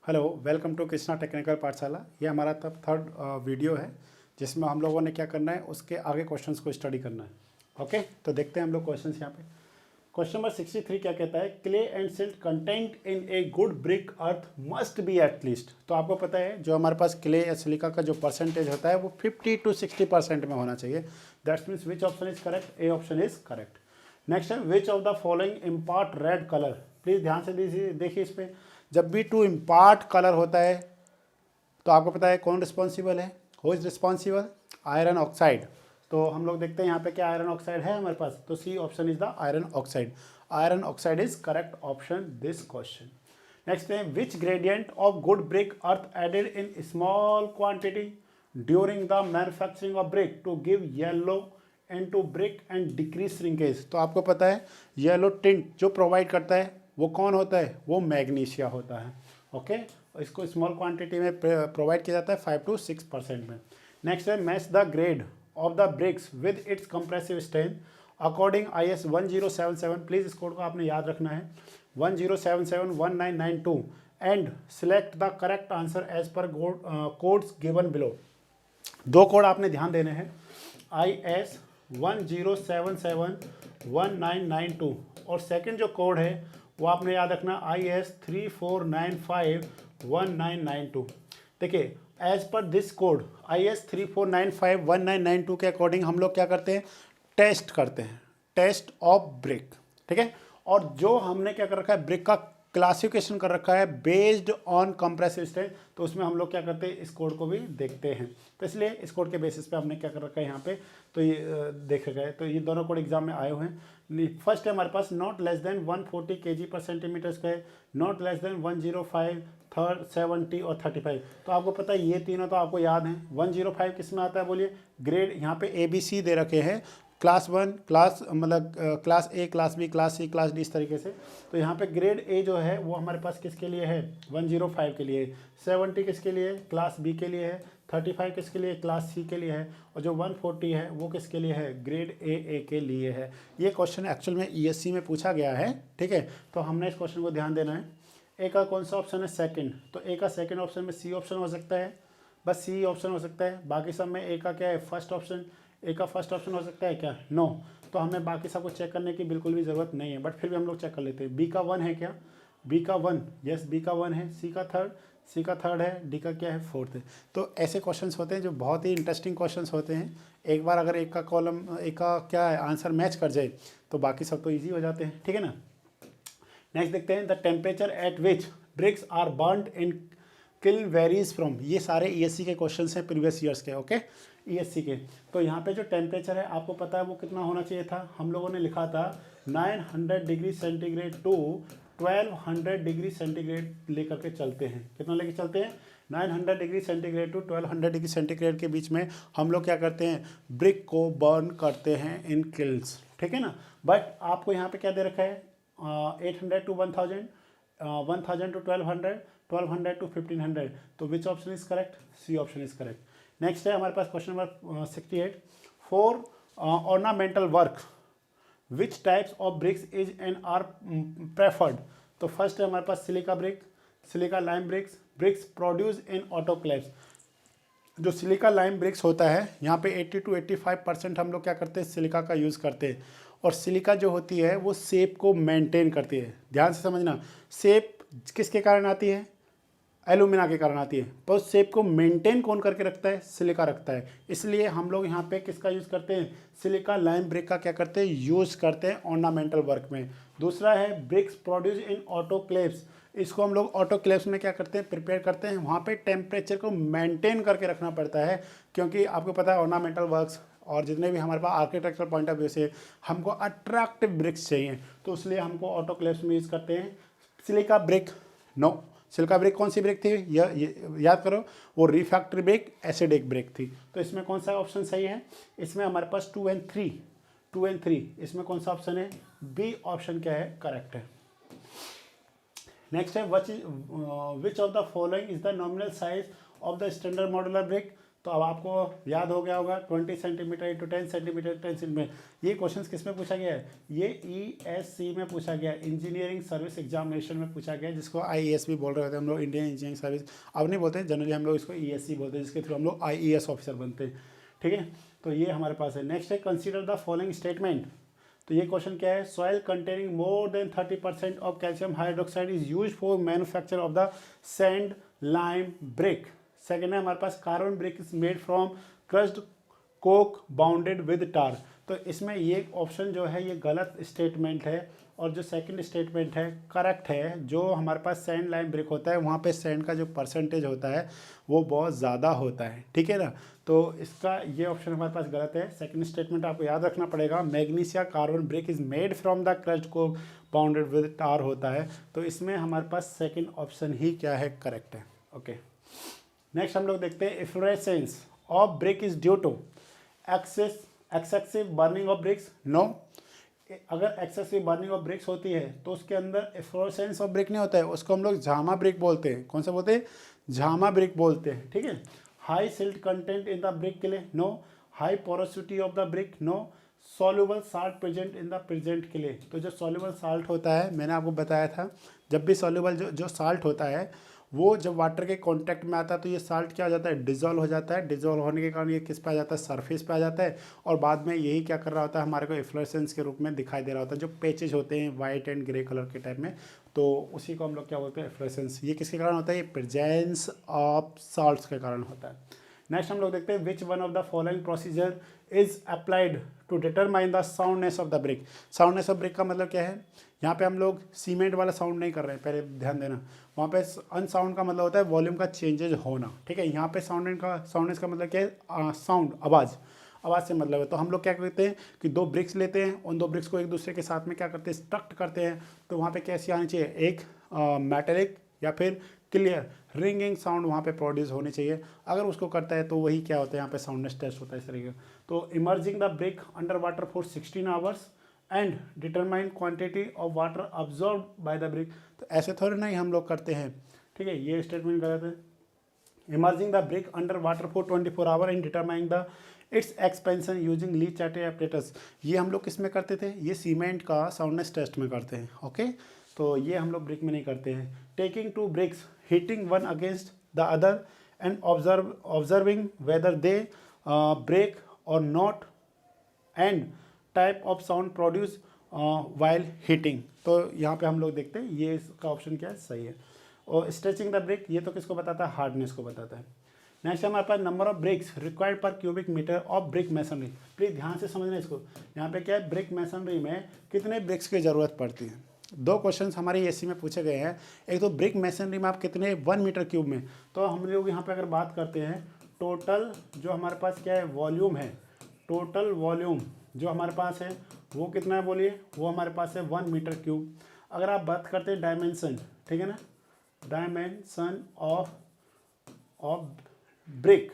Hello, welcome to Krishna Technical Pathshala. ये हमारा तब थर्ड वीडियो है जिसमें हम लोगों ने क्या करना है, उसके आगे क्वेश्चंस को स्टडी करना है। ओके, तो देखते हैं हम लोग क्वेश्चंस यहाँ पे। क्वेश्चन नंबर 63 क्या कहता है, clay and silt content in A good brick earth must be at least. तो आपको पता है जो हमारे पास क्ले या सिलिका का जो परसेंटेज होता है वो 50 to 60% में होना चाहिए। That's means which option is correct? A option is correct. Next है, which of the following impart red colour. Please ध्यान से देखिए इस पे। जब भी टू इम्पार्ट कलर होता है तो आपको पता है कौन रिस्पॉन्सिबल है, who is responsible? Iron oxide. तो हम लोग देखते हैं यहाँ पे क्या आयरन ऑक्साइड है हमारे पास, तो C option is the iron oxide. Iron oxide is correct option this question. Next है, which gradient of good brick earth added in small quantity during the manufacturing of brick to give yellow into brick and decrease shrinkage. तो आपको पता है yellow tint जो provide करता है वो कौन होता है? वो मैग्नीशिया होता है। ओके, इसको स्मॉल क्वांटिटी में प्रोवाइड किया जाता है 5 to 6% में। नेक्स्ट है, match the grade of the bricks with its compressive strength according IS 1077। Please इस कोड को आपने याद रखना है, 10771992 and select the correct answer as per codes given below. दो कोड आपने ध्यान देने हैं, IS 10771992 और सेकंड जो कोड है वो आपने याद रखना IS 34951992। देखिए, as per this code IS 34951992 के अकॉर्डिंग हम लोग क्या करते हैं, टेस्ट करते हैं, टेस्ट ऑफ ब्रिक। ठीक है, और जो हमने क्या कर रखा है, ब्रिक का क्लासिफिकेशन कर रखा है बेस्ड ऑन कंप्रेसिव स्ट्रेंथ, तो उसमें हम लोग क्या करते हैं, इस कोड को भी देखते हैं। तो इसलिए इस कोड के बेसिस पे हमने क्या कर रखा है यहाँ पे, तो ये देख रखा है। तो ये दोनों कोड एग्जाम में आए हुए हैं। फर्स्ट है हमारे पास नॉट लेस देन 140 kg पर centimetre square, not less than 105, third 70 और 35। तो आपको पता है ये तीनों तो आपको याद हैं। 105 किस में आता है बोलिए? ग्रेड यहाँ पे ABC दे रखे हैं, क्लास 1, क्लास मतलब class A, class B, class C, class D, इस तरीके से। तो यहाँ पे ग्रेड A जो है वो हमारे पास किसके लिए है? 105 के लिए। 70 किसके लिए? क्लास B के लिए है। 35 किसके लिए? क्लास C के लिए है। और जो 140 है वो किसके लिए है? ग्रेड A के लिए है। ये क्वेश्चन एक्चुअल में ESC में पूछा गया है। ठीक है, तो हमने इस क्वेश्चन को ध्यान देना है। ए का कौन सा ऑप्शन है? सेकंड। तो ए का सेकंड ऑप्शन में सी ऑप्शन हो सकता है, बस सी ऑप्शन हो सकता है। बाकी सब में ए का क्या है? First option. ए का फर्स्ट ऑप्शन हो सकता है क्या? नो। तो हमें बाकी सबको चेक करने की बिल्कुल भी ज़रूरत नहीं है, बट फिर भी हम लोग चेक कर लेते हैं। बी का 1 है क्या? बी का 1, यस बी का 1 है। सी का थर्ड है। डी का क्या है? फोर्थ है। तो ऐसे क्वेश्चंस होते हैं जो बहुत ही इंटरेस्टिंग क्वेश्चंस होते हैं। एक बार अगर एक का कॉलम, एक का क्या है आंसर मैच कर जाए तो बाकी सब तो ईजी हो जाते हैं। ठीक है ना। नेक्स्ट देखते हैं, the temperature at which bricks are burned in kiln varies from. ये सारे ESC के क्वेश्चन हैं, प्रीवियस ईयर्स के। ओके, ESC के। तो यहाँ पे जो टेम्परेचर है आपको पता है वो कितना होना चाहिए था? हम लोगों ने लिखा था 900 degree centigrade to 1200 degree centigrade लेकर के चलते हैं। कितना लेके चलते हैं? 900 degree centigrade to 1200 degree centigrade के बीच में हम लोग क्या करते हैं? ब्रिक को बर्न करते हैं इन किल्स। ठीक है ना। बट आपको यहाँ पे क्या दे रखा है? 800 to 1000, 1000 to 1200, 1200 to 1500। तो which option is correct? C option is correct. Next है हमारे पास question number 68, for ornamental work which types of bricks is an are preferred. तो फर्स्ट है हमारे पास silica brick, silica lime bricks, bricks produce in autoclaves. जो silica lime BRICS होता है यहाँ पे 80 to 85% हम लोग क्या करते हैं? सिलिका का यूज़ करते हैं। और सिलिका जो होती है वो शेप को मेंटेन करती है। ध्यान से समझना, शेप किसके कारण आती है? एलुमिना के कारण आती है। पर उस शेप को मेंटेन कौन करके रखता है? सिलिका रखता है। इसलिए हम लोग यहाँ पे किसका यूज़ करते हैं? सिलिका लाइम ब्रिक का क्या करते हैं? यूज़ करते हैं ऑर्नामेंटल वर्क में। दूसरा है ब्रिक्स प्रोड्यूस इन ऑटोक्लेव्स। इसको हम लोग ऑटोक्लेव्स में क्या करते हैं? प्रिपेयर करते हैं। वहाँ पे टेम्परेचर को मेंटेन करके रखना पड़ता है, क्योंकि आपको पता है ऑर्नामेंटल वर्क्स और जितने भी हमारे पास आर्किटेक्चर पॉइंट ऑफ व्यू से हमको अट्रैक्टिव ब्रिक्स चाहिए, तो इसलिए हमको ऑटोक्लेव्स में यूज़ करते हैं। Silica brick no. Silica brick कौन सी ब्रिक थी? याद करो, वो रिफैक्टरी ब्रिक, एसिडिक ब्रिक थी। तो इसमें कौन सा ऑप्शन सही है? इसमें हमारे पास 2 and 3, इसमें कौन सा ऑप्शन है? बी ऑप्शन क्या है? करेक्ट है। नेक्स्ट है, which of the following is the nominal size of the standard modular brick. तो अब आपको याद हो गया होगा 20 सेंटीमीटर इंटू 10 सेंटीमीटर 10 सेंटीमीटर। ये क्वेश्चन किस में पूछा गया है? ये ESC में पूछा गया, इंजीनियरिंग सर्विस एग्जामिनेशन में पूछा गया, जिसको IES भी बोल रहे होते हैं हम लोग, इंडियन इंजीनियरिंग सर्विस। अब नहीं बोलते हैं, जनरली हम लोग इसको ESC बोलते हैं, जिसके थ्रू हम लोग IES ऑफिसर बनते हैं। ठीक है, तो ये हमारे पास है। नेक्स्ट है कंसीडर द फॉलोइंग स्टेटमेंट। तो ये क्वेश्चन क्या है? Soil containing more than 30% of calcium hydroxide is use for manufacture of the sand lime brick. Second है हमारे पास carbon brick is made from crushed coke bounded with tar. तो इसमें ये ऑप्शन जो है ये गलत स्टेटमेंट है, और जो सेकंड स्टेटमेंट है करेक्ट है। जो हमारे पास सैंड लाइम ब्रिक होता है वहाँ पे सैंड का जो परसेंटेज होता है वो बहुत ज़्यादा होता है, ठीक है ना। तो इसका ये ऑप्शन हमारे पास गलत है। सेकंड स्टेटमेंट आपको याद रखना पड़ेगा, magnesia carbon brick is made from the crushed coke bounded with tar होता है। तो इसमें हमारे पास सेकेंड ऑप्शन ही क्या है? करेक्ट है। ओके, नेक्स्ट हम लोग देखते हैं efflorescence of brick is due to excessive burning of bricks. No, अगर एक्सेसिव बर्निंग ऑफ ब्रिक्स होती है तो उसके अंदर इफ्लोरेसेंस ऑफ ब्रिक नहीं होता है, उसको हम लोग झामा ब्रिक बोलते हैं। कौन सा बोलते हैं? झामा ब्रिक बोलते हैं, ठीक है। High silt content in the brick के लिए no, high porosity of the brick no, soluble salt present in the present के लिए। तो जो सॉल्युबल साल्ट होता है, मैंने आपको बताया था, जब भी सॉल्युबल जो साल्ट होता है वो जब वाटर के कांटेक्ट में आता है तो ये साल्ट क्या हो जाता है? डिजोल्व हो जाता है। डिजोल्व होने के कारण ये किस पे आ जाता है? सरफेस पे आ जाता है, और बाद में यही क्या कर रहा होता है? हमारे को इफ्लोरेसेंस के रूप में दिखाई दे रहा होता है, जो पैचेज होते हैं वाइट एंड ग्रे कलर के टाइप में, तो उसी को हम लोग क्या बोलते हैं? इफ्लोरेसेंस। ये किसके कारण होता है? ये प्रेजेंस ऑफ साल्ट्स के कारण होता है। नेक्स्ट हम लोग देखते हैं which one of the following procedure is applied to determine the soundness of the brick. Soundness of brick का मतलब क्या है? यहाँ पे हम लोग सीमेंट वाला साउंड नहीं कर रहे हैं, पहले ध्यान देना। वहाँ पे अनसाउंड का मतलब होता है वॉल्यूम का चेंजेज होना, ठीक है। यहाँ पे साउंडनेस का मतलब क्या है? साउंड, आवाज़ से मतलब है। तो हम लोग क्या करते हैं कि दो ब्रिक्स लेते हैं, उन दो ब्रिक्स को एक दूसरे के साथ में क्या करते हैं? स्ट्रक्ट करते हैं। तो वहाँ पे कैसी आनी चाहिए? एक मेटेलिक या फिर क्लियर रिंगिंग साउंड वहाँ पे प्रोड्यूस होनी चाहिए। अगर उसको करता है तो वही क्या होता है? यहाँ पे साउंडनेस टेस्ट होता है इस तरीके का। तो emerging the brick under water for 16 hours and determine quantity of water absorb by the brick. तो ऐसे थोड़े नहीं हम लोग करते हैं, ठीक है, ये स्टेटमेंट गलत है। Emerging the brick under water for 24 hour and determining the its expansion using Le चार्टे एपरेटस। ये हम लोग किस में करते थे? ये सीमेंट का साउंडनेस टेस्ट में करते हैं, ओके। तो ये हम लोग ब्रिक में नहीं करते हैं। Taking two bricks, hitting one against the other and observing whether they break or not and type of sound produce while heating. तो यहाँ पे हम लोग देखते हैं ये इसका ऑप्शन क्या है? सही है। और स्ट्रेचिंग द ब्रिक, ये तो किसको बताता है? हार्डनेस को बताता है। नेक्स्ट हमारे पास number of bricks required per cubic metre of brick masonry. Please ध्यान से समझना इसको। यहाँ पे क्या है? ब्रिक मैसनरी में कितने ब्रिक्स की ज़रूरत पड़ती है? दो क्वेश्चंस हमारे एससी में पूछे गए हैं। एक तो ब्रिक मैसनरी में आप कितने 1 मीटर क्यूब में। तो हम लोग यहाँ पे अगर बात करते हैं टोटल जो हमारे पास क्या है? वॉल्यूम है। टोटल वॉल्यूम जो हमारे पास है वो कितना है? बोलिए। वो हमारे पास है 1 मीटर क्यूब। अगर आप बात करते हैं डायमेंशन, ठीक है ना, डायमेंशन ऑफ ब्रिक,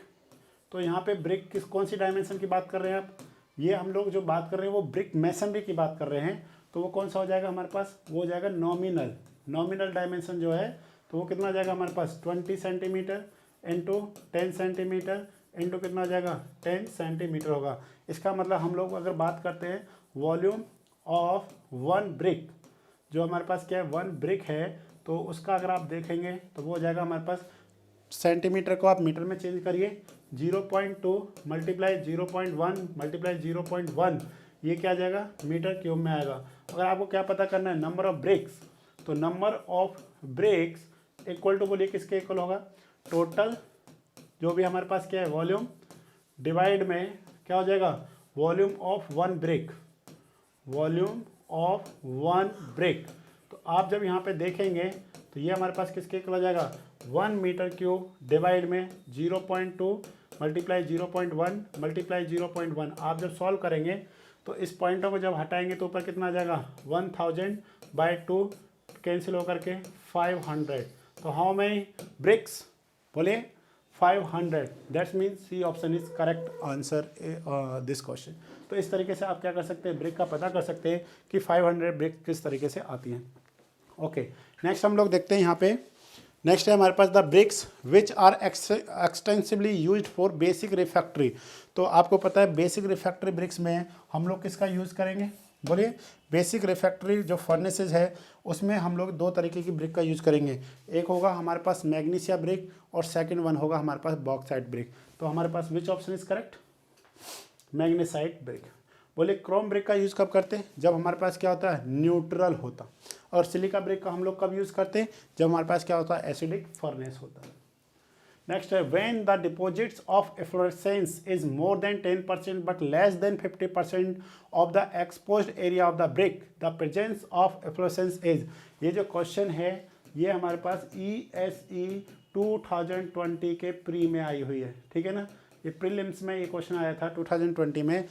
तो यहाँ पे ब्रिक कौन सी डायमेंशन की बात कर रहे हैं आप? ये हम लोग जो बात कर रहे हैं वो ब्रिक मैसनरी की बात कर रहे हैं। तो वो कौन सा हो जाएगा हमारे पास? वो हो जाएगा नॉमिनल डायमेंशन जो है। तो वो कितना हो जाएगा हमारे पास? 20 सेंटीमीटर इंटू 10 सेंटीमीटर इंटू कितना हो जाएगा? 10 सेंटीमीटर होगा। इसका मतलब हम लोग अगर बात करते हैं वॉल्यूम ऑफ 1 ब्रिक, जो हमारे पास क्या है? 1 ब्रिक है, तो उसका अगर आप देखेंगे तो वो हो जाएगा हमारे पास, सेंटीमीटर को आप मीटर में चेंज करिए, 0.2 मल्टीप्लाई 0.1 मल्टीप्लाई 0.1, ये क्या आ जाएगा? मीटर क्यूब में आएगा। अगर आपको क्या पता करना है? नंबर ऑफ ब्रिक्स, तो number of bricks equal to, बोलिए किसके इक्वल होगा? टोटल जो भी हमारे पास क्या है? वॉल्यूम डिवाइड में क्या हो जाएगा? Volume of 1 brick, volume of 1 brick. तो आप जब यहाँ पे देखेंगे तो ये हमारे पास किसके इक्वल हो जाएगा? 1 मीटर क्यूब डिवाइड में 0.2 मल्टीप्लाई 0.1 मल्टीप्लाई 0.1। आप जब सॉल्व करेंगे तो इस पॉइंटों को जब हटाएंगे तो ऊपर कितना आ जाएगा? 1000/2 कैंसिल होकर के 500। तो हाउ मेनी ब्रिक्स? बोलिए 500। That's mean C option is correct answer this question. तो इस तरीके से आप क्या कर सकते हैं? ब्रिक का पता कर सकते हैं कि 500 ब्रिक किस तरीके से आती हैं। ओके, नेक्स्ट हम लोग देखते हैं यहाँ पे नेक्स्ट है हमारे पास the bricks which are extensively used for basic refractory. तो आपको पता है बेसिक रिफैक्ट्री ब्रिक्स में हम लोग किसका यूज़ करेंगे, बोलिए। बेसिक रिफैक्ट्री जो फर्नेसेज है उसमें हम लोग दो तरीके की ब्रिक का यूज़ करेंगे, एक होगा हमारे पास मैग्नीशिया ब्रिक और सेकंड वन होगा हमारे पास बॉक्साइट ब्रिक। तो हमारे पास which option is correct, magnesite brick. बोले क्रोम ब्रिक का यूज़ कब करते हैं, जब हमारे पास क्या होता है न्यूट्रल होता, और सिलिका ब्रिक का हम लोग कब यूज़ करते हैं, जब हमारे पास क्या होता है एसिडिक फर्नेस होता है। नेक्स्ट है when the deposits of efflorescence is more than 10% but less than 50% of the exposed area of the brick the presence of efflorescence is. ये जो क्वेश्चन है ये हमारे पास ESE 2020 के प्री में आई हुई है, ठीक है ना। ये प्रीलिम्स में ये क्वेश्चन आया था 2020 में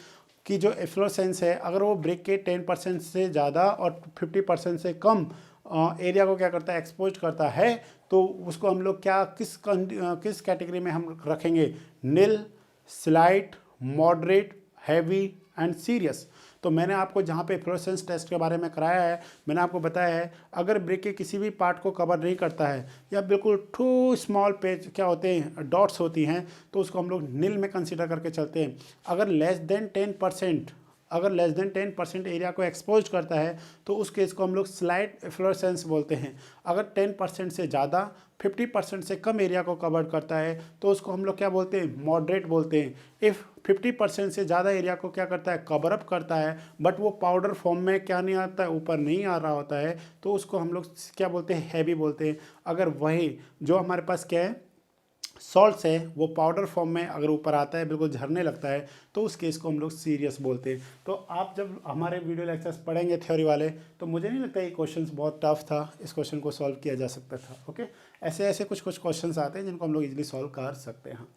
कि जो एफ्लोरेसेंस है अगर वो ब्रिक के 10% से ज़्यादा और 50% से कम एरिया को क्या करता है एक्सपोज करता है, तो उसको हम लोग क्या किस कैटेगरी में हम रखेंगे, nil, slight, moderate, heavy and serious. तो मैंने आपको जहाँ पे फ्लोरेसेंस टेस्ट के बारे में कराया है मैंने आपको बताया है अगर ब्रिक के किसी भी पार्ट को कवर नहीं करता है या बिल्कुल टू स्मॉल पेज क्या होते हैं डॉट्स होती हैं तो उसको हम लोग नील में कंसीडर करके चलते हैं। अगर लेस देन 10% एरिया को एक्सपोज करता है तो उस केस को हम लोग स्लाइट एफ्लोरेसेंस बोलते हैं। अगर 10% से ज़्यादा 50% से कम एरिया को कवर करता है तो उसको हम लोग क्या बोलते हैं, मॉडरेट बोलते हैं। इफ़ 50% से ज़्यादा एरिया को क्या करता है, कवर अप करता है, बट वो पाउडर फॉर्म में क्या नहीं आता है, ऊपर नहीं आ रहा होता है, तो उसको हम लोग क्या बोलते हैं, हैवी बोलते हैं। अगर वही जो हमारे पास क्या है सॉल्ट्स है वो पाउडर फॉर्म में अगर ऊपर आता है, बिल्कुल झरने लगता है, तो उस केस को हम लोग सीरियस बोलते हैं। तो आप जब हमारे वीडियो लेक्चर्स पढ़ेंगे थ्योरी वाले तो मुझे नहीं लगता ये क्वेश्चन बहुत टफ था, इस क्वेश्चन को सॉल्व किया जा सकता था। ओके, ऐसे ऐसे कुछ क्वेश्चन आते हैं जिनको हम लोग इजीली सॉल्व कर सकते हैं।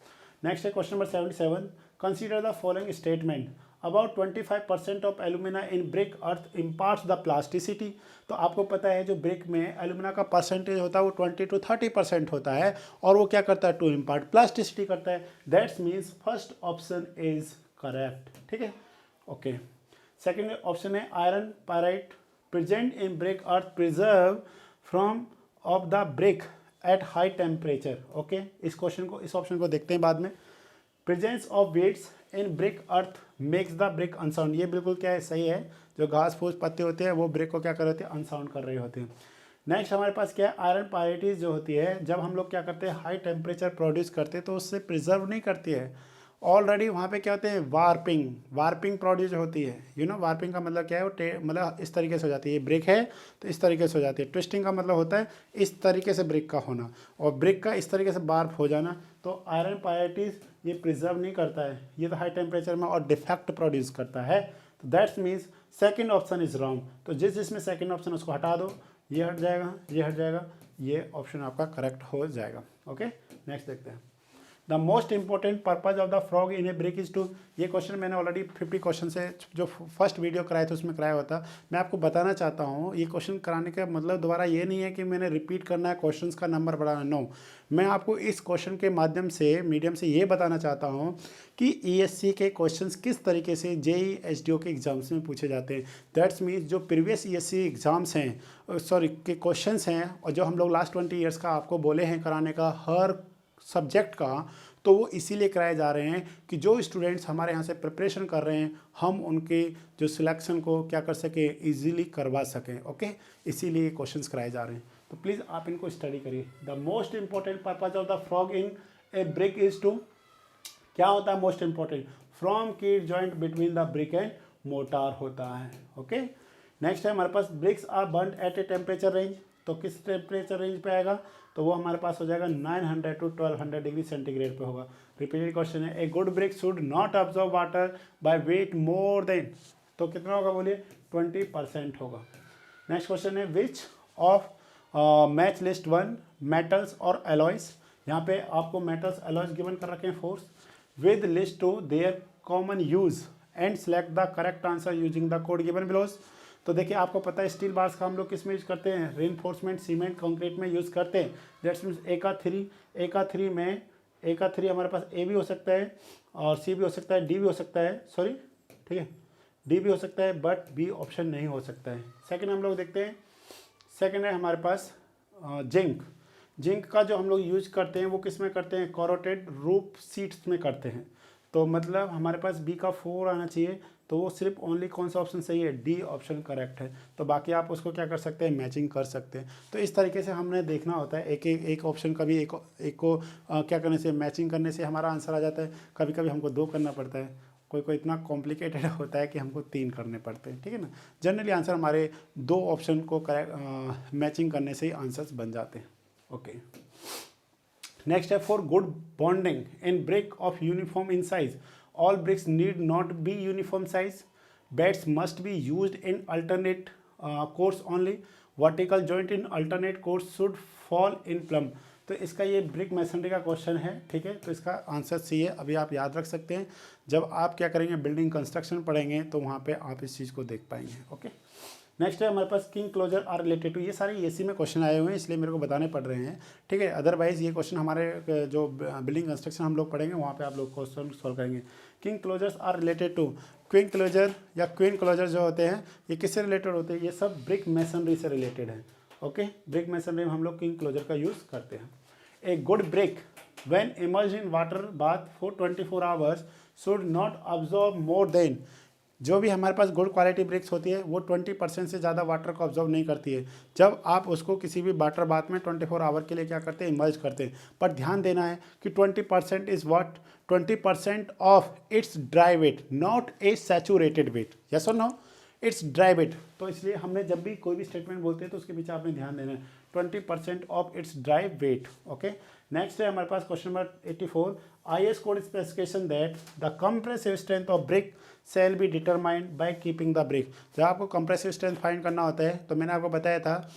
नेक्स्ट है question number 77, consider the following statement about 25% of alumina in brick earth imparts the plasticity. तो आपको पता है जो ब्रिक में एलुमिना का परसेंटेज होता है वो 20 to 30% होता है और वो क्या करता है, टू इम्पार्ट प्लास्टिसिटी करता है। That's means first option is correct, ठीक है। ओके, सेकेंड ऑप्शन है iron pyrite present in brick earth preserve from of the brick at high temperature. Okay, इस ऑप्शन को देखते हैं बाद में। Presence of weights in brick earth makes the brick unsound. ये बिल्कुल क्या है, सही है। जो घास फूस पत्ते होते हैं वो ब्रिक को क्या कर रहे होते हैं, अनसाउंड कर रहे होते हैं। नेक्स्ट हमारे पास क्या है, आयरन पायराइटिस जो होती है जब हम लोग क्या करते हैं हाई टेम्परेचर प्रोड्यूस करते हैं तो उससे प्रिजर्व नहीं करती है, ऑलरेडी वहाँ पे क्या होते हैं वार्पिंग प्रोड्यूस होती है। वार्पिंग का मतलब क्या है, वो मतलब इस तरीके से हो जाती है, ब्रिक है तो इस तरीके से हो जाती है। ट्विस्टिंग का मतलब होता है इस तरीके से ब्रिक का होना और ब्रिक का इस तरीके से वार्प हो जाना। तो आयरन पायराइटिस ये प्रिजर्व नहीं करता है, ये तो हाई टेम्परेचर में और डिफेक्ट प्रोड्यूस करता है। तो that's means second option is wrong. तो जिसमें सेकेंड ऑप्शन उसको हटा दो, ये हट जाएगा, ये हट जाएगा, ये ऑप्शन आपका करेक्ट हो जाएगा। ओके, नेक्स्ट देखते हैं। The most important purpose of the frog in a brick is to. ये क्वेश्चन मैंने ऑलरेडी 50 क्वेश्चन से जो फर्स्ट वीडियो कराए थे उसमें कराया हुआ था। मैं आपको बताना चाहता हूँ ये क्वेश्चन कराने का मतलब दोबारा ये नहीं है कि मैंने रिपीट करना है क्वेश्चंस का नंबर बढ़ाना, नो। मैं आपको इस क्वेश्चन के मीडियम से ये बताना चाहता हूँ कि ESC के क्वेश्चंस किस तरीके से JEE SDO के एग्जाम्स में पूछे जाते हैं। दैट्स मीन्स जो प्रीवियस ESC एग्जाम्स हैं के क्वेश्चंस हैं और जो हम लोग लास्ट 20 ईयर्स का आपको बोले हैं कराने का हर सब्जेक्ट का, तो वो इसीलिए कराए जा रहे हैं कि जो स्टूडेंट्स हमारे यहाँ से प्रिपरेशन कर रहे हैं हम उनके जो सिलेक्शन को क्या कर सकें, इजीली करवा सकें। ओके, इसीलिए क्वेश्चंस कराए जा रहे हैं। तो प्लीज़ आप इनको स्टडी करिए। The most important purpose of the frog in a brick is to, क्या होता है मोस्ट इंपॉर्टेंट, फ्रॉम की joint between the brick and mortar होता है। ओके, नेक्स्ट है हमारे पास bricks are burn at a temperature range. तो किस टेम्परेचर रेंज पे आएगा, तो वो हमारे पास हो जाएगा 900 to 1200 डिग्री सेंटीग्रेड पे होगा। रिपीटेड क्वेश्चन है, a good brick should not absorb water by weight more than, तो कितना होगा बोलिए, 20% होगा। नेक्स्ट क्वेश्चन है which of match list 1 metals और एलॉयज। यहाँ पे आपको मेटल्स एलॉयज गिवन कर रखे हैं force with list two their common use and select the correct answer using the code given below. तो देखिए आपको पता है स्टील बार्स का हम लोग किस में यूज़ करते हैं, रेनफोर्समेंट सीमेंट कंक्रीट में यूज़ करते हैं। दैट्स मीन्स A3 में A3 हमारे पास A भी हो सकता है और C भी हो सकता है, D भी हो सकता है, सॉरी ठीक है D भी हो सकता है बट B ऑप्शन नहीं हो सकता है। सेकंड हम लोग देखते हैं, सेकंड है हमारे पास जिंक। जिंक का जो हम लोग यूज करते हैं वो किस में करते हैं, कोरोटेड रूफ शीट्स में करते हैं। तो मतलब हमारे पास बी का 4 आना चाहिए, तो वो सिर्फ ओनली कौन सा ऑप्शन सही है, डी ऑप्शन करेक्ट है। तो बाकी आप उसको क्या कर सकते हैं, मैचिंग कर सकते हैं। तो इस तरीके से हमने देखना होता है, एक ऑप्शन कभी एक को क्या करने से, मैचिंग करने से हमारा आंसर आ जाता है। कभी कभी हमको 2 करना पड़ता है, कोई कोई इतना कॉम्प्लिकेटेड होता है कि हमको 3 करने पड़ते हैं, ठीक है ना। जनरली आंसर हमारे 2 ऑप्शन को करेक्ट मैचिंग करने से ही आंसर्स बन जाते हैं। ओके, नेक्स्ट है for good bonding in brick of uniform in size, all BRICS need not be uniform size, beds must be used in alternate course only, vertical joint in alternate course should fall in plum. तो इसका ये brick masonry का question है, ठीक है। तो इसका answer C है, अभी आप याद रख सकते हैं। जब आप क्या करेंगे, बिल्डिंग कंस्ट्रक्शन पढ़ेंगे तो वहाँ पे आप इस चीज़ को देख पाएंगे। ओके, नेक्स्ट है हमारे पास king closer are related to, ये सारे एसी में क्वेश्चन आए हुए हैं इसलिए मेरे को बताने पड़ रहे हैं, ठीक है। अदरवाइज ये क्वेश्चन हमारे जो बिल्डिंग कंस्ट्रक्शन हम लोग पढ़ेंगे वहाँ पे आप लोग क्वेश्चन सॉल्व करेंगे। King closers are related to, queen closer या क्वीन क्लोजर जो होते हैं ये किससे रिलेटेड होते हैं, ये सब ब्रिक मैसनरी से रिलेटेड है। ओके, ब्रिक मैसनरी में हम लोग किंग क्लोजर का यूज़ करते हैं। ए good brick when emerged in water bath for 24 hours should not absorb more than, जो भी हमारे पास गुड क्वालिटी ब्रिक्स होती है वो 20% से ज़्यादा वाटर को ऑब्जॉर्व नहीं करती है जब आप उसको किसी भी वाटर बाथ में 24 आवर के लिए क्या करते हैं, इमर्ज करते हैं। पर ध्यान देना है कि 20% is what, 20% of its dry weight, not a saturated weight. Yes और नो, इट्स ड्राई वेट। तो इसलिए हमने जब भी कोई भी स्टेटमेंट बोलते हैं तो उसके पीछे आपने ध्यान देना है 20% of its dry weight. Okay, next है हमारे पास question number 84, IS code specification that the compressive strength of brick shall be determined by keeping the brick. जब आपको कंप्रेसिव स्ट्रेंथ फाइंड करना होता है तो मैंने आपको बताया था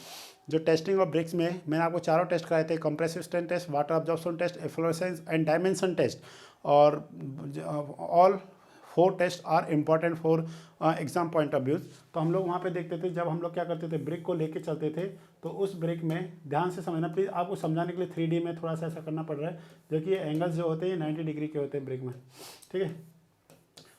जो टेस्टिंग ऑफ ब्रिक्स में मैंने आपको चारों टेस्ट कराए थे, compressive strength test, water absorption test, efflorescence and dimension test. और all 4 test are important for exam point of view. तो हम लोग वहाँ पे देखते थे, जब हम लोग क्या करते थे, ब्रिक को लेके चलते थे, तो उस ब्रिक में ध्यान से समझना प्लीज़, आपको समझाने के लिए 3D में थोड़ा सा ऐसा करना पड़ रहा है, जो कि एंगल्स जो होते हैं 90 डिग्री के होते हैं ब्रिक में, ठीक है।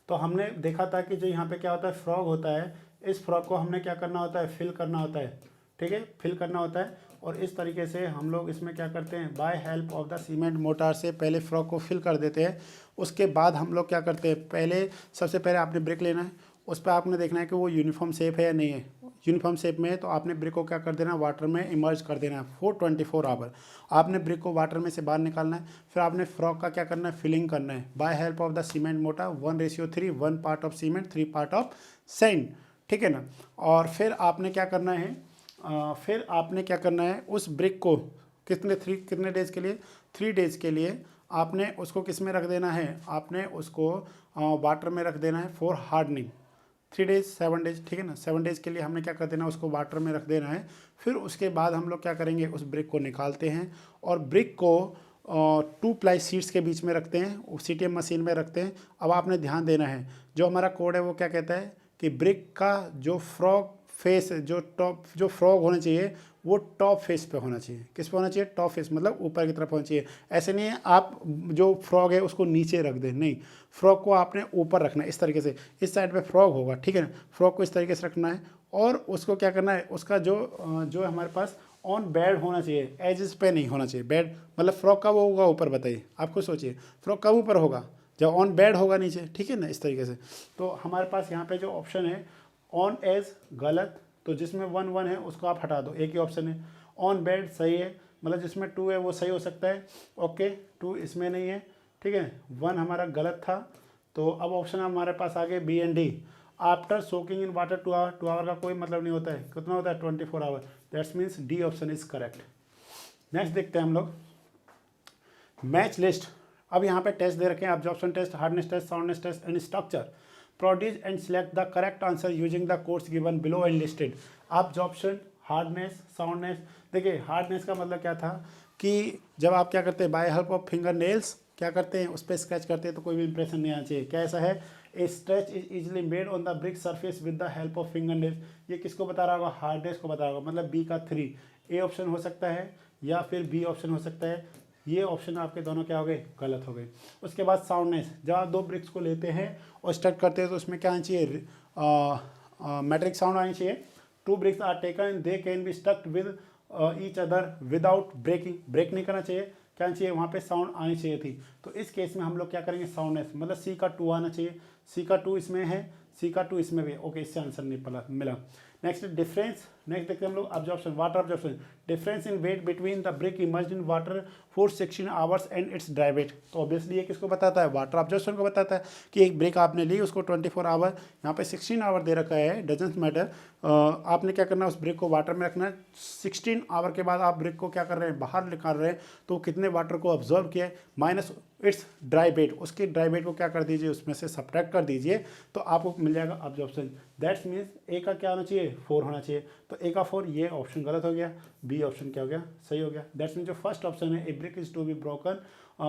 तो हमने देखा था कि जो यहाँ पे क्या होता है, फ्रॉग होता है, इस फ्रॉग को हमने क्या करना होता है, फिल करना होता है, ठीक है, फिल करना होता है। और इस तरीके से हम लोग इसमें क्या करते हैं, by help of the cement mortar से पहले फ्रॉग को फिल कर देते हैं। उसके बाद हम लोग क्या करते हैं, पहले सबसे पहले आपने ब्रिक लेना है, उस पर आपने देखना है कि वो यूनिफॉर्म शेप है या नहीं है। यूनिफॉर्म शेप में है तो आपने ब्रिक को क्या कर देना है, वाटर में इमर्ज कर देना है फॉर 24 आवर। आपने ब्रिक को वाटर में से बाहर निकालना है, फिर आपने फ्रॉग का क्या करना है, फिलिंग करना है by help of the cement mortar 1:3, 1 part of cement 3 part of sand, ठीक है ना। और फिर आपने क्या करना है, फिर आपने क्या करना है, उस ब्रिक को कितने डेज के लिए, 3 डेज के लिए आपने उसको किस में रख देना है, आपने उसको वाटर में रख देना है फॉर हार्डनिंग। 3 डेज 7 डेज, ठीक है ना, 7 डेज के लिए हमने क्या कर देना है, उसको वाटर में रख देना है। फिर उसके बाद हम लोग क्या करेंगे, उस ब्रिक को निकालते हैं और ब्रिक को 2 प्लाई शीट्स के बीच में रखते हैं, CTM मशीन में रखते हैं। अब आपने ध्यान देना है, जो हमारा कोड है वो क्या कहता है कि ब्रिक का जो फ्रॉग फेस, जो फ्रॉग होना चाहिए वो टॉप फेस पे होना चाहिए। किस पे होना चाहिए, टॉप फेस, मतलब ऊपर की तरफ होना चाहिए। ऐसे नहीं है आप जो फ्रॉग है उसको नीचे रख दें, नहीं, फ्रॉग को आपने ऊपर रखना है इस तरीके से, इस साइड पे फ्रॉग होगा, ठीक है ना। फ्रॉग को इस तरीके से रखना है और उसको क्या करना है, उसका जो हमारे पास ऑन बेड होना चाहिए, एजेस पे नहीं होना चाहिए। बेड मतलब फ्रॉग कब होगा ऊपर, बताइए, आप खुद सोचिए, फ्रॉग कब ऊपर होगा, जब ऑन बेड होगा नीचे, ठीक है ना, इस तरीके से। तो हमारे पास यहाँ पे जो ऑप्शन है ऑन एज गलत, तो जिसमें 1 1 है उसको आप हटा दो, एक ही ऑप्शन है। ऑन बेड सही है, मतलब जिसमें 2 है वो सही हो सकता है, ओके, 2 इसमें नहीं है, ठीक है, 1 हमारा गलत था। तो अब ऑप्शन हमारे पास आ गए B and D। After soaking in water 2 hour, 2 hour का कोई मतलब नहीं होता है, कितना होता है 24 hour, that's means D option is correct. Next देखते हैं हम लोग मैच लिस्ट। अब यहाँ पे टेस्ट दे रखे हैं, absorption test, hardness test, soundness test and structure. Produce and select the correct answer using the course given below and listed. Absorption, hardness, soundness. देखिए हार्डनेस का मतलब क्या था कि जब आप क्या करते हैं, by help of finger nails क्या करते हैं, उस पर स्क्रैच करते हैं तो कोई भी इंप्रेशन नहीं आना चाहिए। क्या ऐसा है, a stretch is easily made on the brick surface with the help of finger nails. ये किसको बता रहा होगा, हार्डनेस को बता रहा होगा, मतलब B का 3। A ऑप्शन हो सकता है या फिर B ऑप्शन हो सकता है। ये ऑप्शन आपके दोनों क्या हो गए, गलत हो गए। उसके बाद साउंडनेस, जब आप 2 ब्रिक्स को लेते हैं और स्टक करते हैं तो उसमें क्या आना चाहिए, मैट्रिक साउंड आनी चाहिए। 2 bricks are taken, they can be stucked with each other without breaking, break नहीं करना चाहिए, क्या चाहिए वहाँ पे साउंड आनी चाहिए थी। तो इस केस में हम लोग क्या करेंगे, साउंडनेस मतलब सी का 2 आना चाहिए, सी का 2 इसमें है, सी का 2 इसमें भी, ओके इससे आंसर नहीं मिला। नेक्स्ट डिफरेंस, नेक्स्ट देखते हैं हम लोग absorption, water absorption, difference in weight between the brick emerged in water for 16 hours and its dry weight. तो ऑब्वियसली ये किसको बताता है, वाटर अब्जॉर्प्शन को बताता है कि एक ब्रिक आपने ली, उसको 24 आवर, यहाँ पे 16 आवर दे रखा है, डजंट मैटर, आपने क्या करना है उस ब्रिक को वाटर में रखना है, 16 आवर के बाद आप ब्रिक को क्या कर रहे हैं, बाहर निकाल रहे हैं, तो कितने वाटर को ऑब्जर्व किया है माइनस इट्स ड्राई वेट, उसके ड्राई वेट को क्या कर दीजिए, उसमें से सब्ट्रैक्ट कर दीजिए, तो आपको मिल जाएगा अब्जॉर्प्शन। दैट्स मीन्स ए का क्या होना चाहिए, 4 होना चाहिए, तो ए का 4, ये ऑप्शन गलत हो गया, बी ऑप्शन क्या हो गया, सही हो गया। दैट्स मीन जो फर्स्ट ऑप्शन है, a brick is to be broken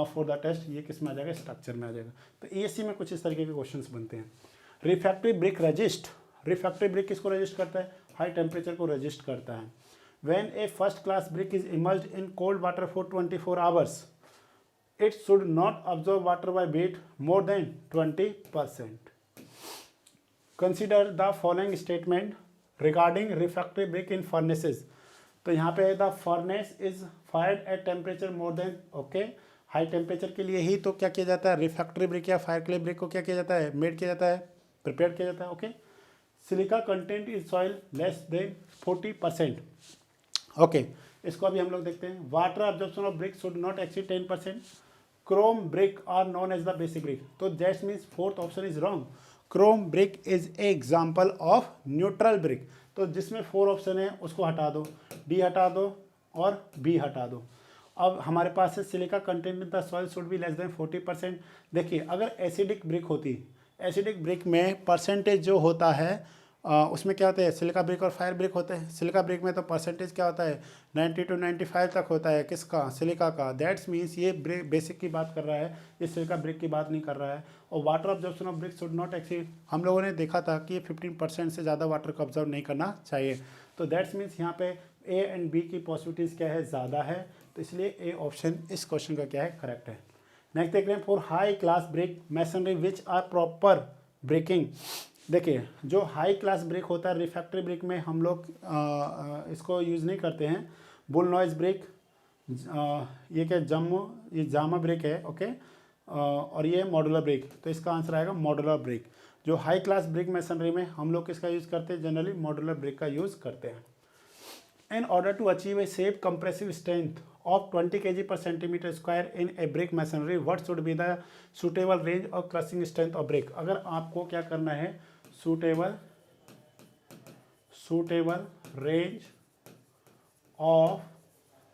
for the test, ये किस में आ जाएगा, स्ट्रक्चर में आ जाएगा। तो ESC में कुछ इस तरीके के क्वेश्चन बनते हैं। Refractive brick resist, refractive brick किसको रजिस्ट करता है, हाई टेम्परेचर को रजिस्ट करता है। When A first class brick is emerged in cold water for 24 hours it should not absorb water by weight more than 20%. Consider the following statement regarding refractory brick in furnaces. तो यहाँ पे the furnace is fired at temperature more than, okay, high temperature के लिए ही तो क्या किया जाता है, रिफ्रैक्टरी ब्रिक या फायर क्ले ब्रिक को क्या किया जाता है, मेड किया जाता है, प्रिपेयर किया जाता है, okay. Silica content in soil less than 40%, okay. इसको अभी हम लोग देखते हैं। Water absorption of brick should not exceed 10%। Chrome brick are known as the basic brick, तो that means fourth option is wrong. Chrome brick is a example of neutral brick, तो जिसमें 4 option है उसको हटा दो, डी हटा दो और बी हटा दो। अब हमारे पास है silica content in the soil should be less than 40%। देखिए अगर एसिडिक ब्रिक होती, एसिडिक ब्रिक में परसेंटेज जो होता है उसमें क्या होता है, सिलिका ब्रिक और फायर ब्रिक होते हैं। सिलिका ब्रिक में तो परसेंटेज क्या होता है, 90 to 95 तक होता है, किसका, सिलिका का। दैट्स मीन्स ये बेसिक की बात कर रहा है, ये सिलिका ब्रिक की बात नहीं कर रहा है। और water absorption of brick should not exceed, हम लोगों ने देखा था कि 15% से ज़्यादा वाटर को ऑब्जर्व नहीं करना चाहिए। तो दैट्स मीन्स यहाँ पे ए एंड बी की पॉसिबिलिटीज़ क्या है, ज़्यादा है, तो इसलिए ए ऑप्शन इस क्वेश्चन का क्या है, करेक्ट है। नेक्स्ट देख रहे हैं, for high class brick masonry which are proper breaking. देखिए जो हाई क्लास ब्रिक होता है रिफ्रैक्टरी ब्रिक में हम लोग इसको यूज़ नहीं करते हैं। बुल नॉइज ब्रिक, ये क्या ये जामा ब्रिक है, ओके, और ये मॉडुलर ब्रिक, तो इसका आंसर आएगा मॉडुलर ब्रिक। जो हाई क्लास ब्रिक मैसनरी में हम लोग किसका यूज़ करते हैं, जनरली मॉडुलर ब्रिक का यूज़ करते हैं। In order to achieve a safe compressive strength of 20 kg per centimeter square in a brick masonry, what should be the suitable range of crushing strength of brick? अगर आपको क्या करना है, suitable range of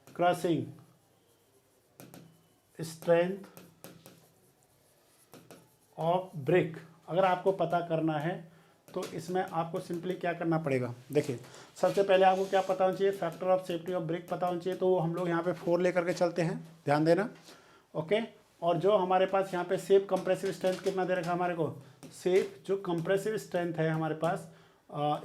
crushing strength of brick, अगर आपको पता करना है तो इसमें आपको सिंपली क्या करना पड़ेगा। देखिए सबसे पहले आपको क्या पता होना चाहिए, factor of safety of brick पता होना चाहिए, तो हम लोग यहाँ पे 4 लेकर के चलते हैं, ध्यान देना, ओके। और जो हमारे पास यहाँ पे सेफ कंप्रेसिव स्ट्रेंथ कितना दे रखा है हमारे को, सेफ जो कंप्रेसिव स्ट्रेंथ है हमारे पास,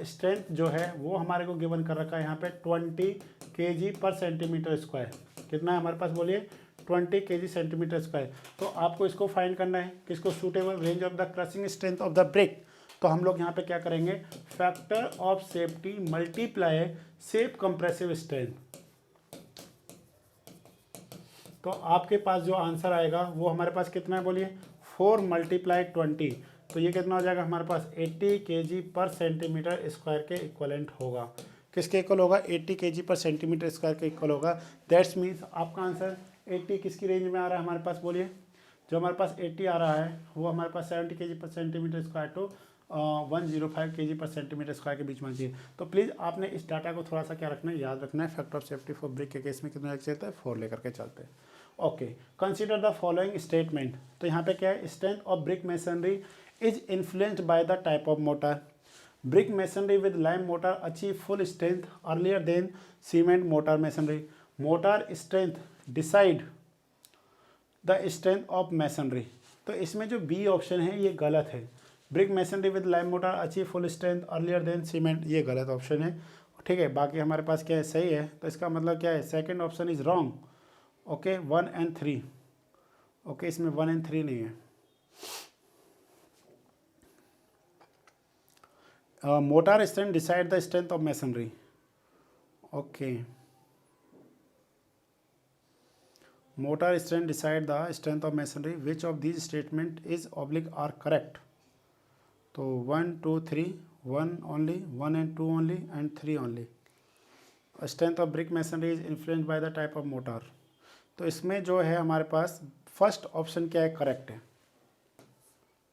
स्ट्रेंथ जो है वो हमारे को गिवन कर रखा है यहाँ पे 20 kg पर सेंटीमीटर स्क्वायर। कितना है हमारे पास, बोलिए 20 kg सेंटीमीटर स्क्वायर। तो आपको इसको फाइंड करना है, किसको, suitable range of the crushing strength of the brick. तो हम लोग यहाँ पे क्या करेंगे, factor of safety multiply safe compressive strength. तो आपके पास जो आंसर आएगा वो हमारे पास कितना है, बोलिए 4 × 20, तो ये कितना हो जाएगा हमारे पास 80 kg पर सेंटीमीटर स्क्वायर के इक्वलेंट होगा। किसके इक्वल होगा, 80 kg पर सेंटीमीटर स्क्वायर के इक्वल होगा। दैट्स मीन्स आपका आंसर 80 किसकी रेंज में आ रहा है हमारे पास, बोलिए जो हमारे पास 80 आ रहा है वो हमारे पास 70 kg पर सेंटीमीटर स्क्वायर टू 105 kg पर सेंटीमीटर स्क्वायर के बीच में चाहिए। तो प्लीज़ आपने इस डाटा को थोड़ा सा क्या रखना है, याद रखना है। Factor of safety for brick के केस में कितना चलता है, 4 लेकर के चलते हैं, okay. Consider the following statement, तो यहाँ पे क्या है, strength of brick masonry is influenced by the type of mortar. Brick masonry with lime mortar achieve full strength earlier than cement mortar masonry. Mortar strength decide the strength of masonry. तो इसमें जो B option है ये गलत है। Brick masonry with lime mortar achieve full strength earlier than cement, ये गलत option है, ठीक है। बाकी हमारे पास क्या है, सही है, तो इसका मतलब क्या है, second option is wrong, okay. 1 और 3, ओके, इसमें 1 और 3 नहीं है। Mortar strength decide the strength of masonry, okay. Mortar strength decide the strength of masonry, which of these statement is oblique are correct. तो 1 2 3, 1 only, 1 and 2 only and 3 only. Strength of brick masonry is influenced by the type of mortar. तो इसमें जो है हमारे पास first option क्या है, correct है।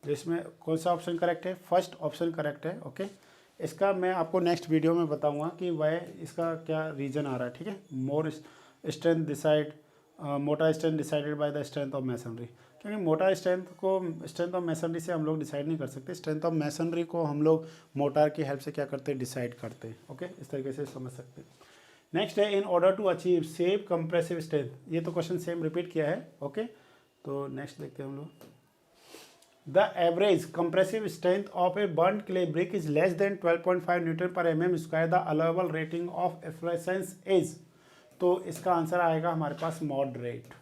इसमें कौन सा ऑप्शन करेक्ट है, फर्स्ट ऑप्शन करेक्ट है। ओके, इसका मैं आपको नेक्स्ट वीडियो में बताऊंगा कि वह इसका क्या रीजन आ रहा है। ठीक है, मोर स्ट्रेंथ डिसाइड मोटा strength decided by the strength of masonry, क्योंकि मोटा स्ट्रेंथ ऑफ मैसनरी से हम लोग डिसाइड नहीं कर सकते, स्ट्रेंथ ऑफ मैसनरी को हम लोग मोटार की हेल्प से क्या करते हैं, डिसाइड करते हैं। ओके, इस तरीके से समझ सकते हैं। नेक्स्ट है in order to achieve same compressive strength, ये तो क्वेश्चन सेम रिपीट किया है। ओके, तो नेक्स्ट देखते हैं हम लोग। The average compressive strength of a burnt clay brick is less than 12.5 Newton per mm square. The allowable rating of efflorescence is, तो इसका आंसर आएगा हमारे पास मॉडरेट।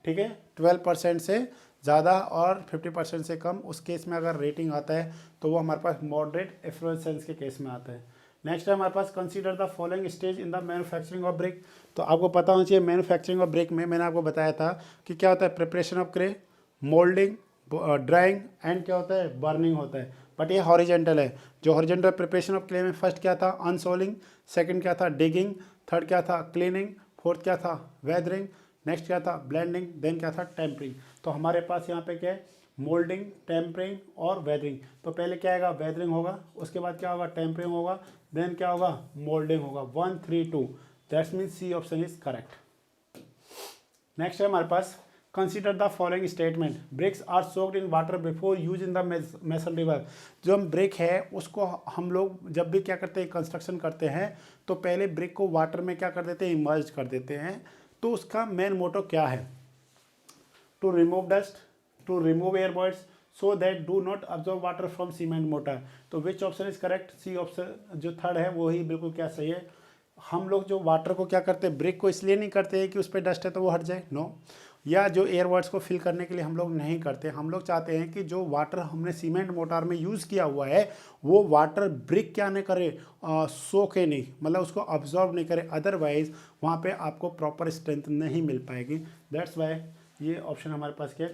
ठीक है, 12% से ज़्यादा और 50% से कम, उस केस में अगर रेटिंग आता है तो वो हमारे पास मॉडरेट एफ्लोरेसेंस के केस में आता है। नेक्स्ट है हमारे पास consider the following stage in the manufacturing of brick. तो आपको पता होना चाहिए मैन्युफैक्चरिंग ऑफ ब्रिक में मैंने आपको बताया था कि क्या होता है, preparation of clay, moulding, drawing and क्या होता है, बर्निंग होता है। बट ये हॉरिजेंटल है। जो हॉरिजेंटल प्रिपरेशन ऑफ क्ले में फर्स्ट क्या था, अनसोलिंग, सेकंड क्या था, डिगिंग, थर्ड क्या था, क्लीनिंग, फोर्थ क्या था, वेदरिंग, नेक्स्ट क्या था, ब्लेंडिंग, देन क्या था, टेम्परिंग। तो हमारे पास यहाँ पे क्या है, मोल्डिंग, टेम्परिंग और वेदरिंग। तो पहले क्या आएगा, वेदरिंग होगा, उसके बाद क्या होगा, टेम्परिंग होगा, देन क्या होगा, मोल्डिंग होगा। 1 3 2, that's mean C option is correct. Next है हमारे पास consider the following statement, bricks are soaked in water before use in the masonry work. जो हम ब्रिक है उसको हम लोग जब भी क्या करते हैं, कंस्ट्रक्शन करते हैं तो पहले ब्रिक को वाटर में क्या कर देते हैं, इमर्ज कर देते हैं। तो उसका मेन मोटो क्या है, to remove dust, to remove air voids, so that do not absorb water from cement mortar. तो which option is correct, C option जो थर्ड है वही बिल्कुल क्या सही है। हम लोग जो वाटर को क्या करते हैं, ब्रिक को इसलिए नहीं करते हैं कि उस पर डस्ट है तो वो हट जाए, नो, या जो एयर वर्ड्स को फिल करने के लिए हम लोग नहीं करते। हम लोग चाहते हैं कि जो वाटर हमने सीमेंट मोटार में यूज़ किया हुआ है वो वाटर ब्रिक क्या नहीं करे, सोखे नहीं, मतलब उसको अब्जॉर्ब नहीं करे, अदरवाइज वहाँ पे आपको प्रॉपर स्ट्रेंथ नहीं मिल पाएगी। दैट्स वाई ये ऑप्शन हमारे पास क्या है।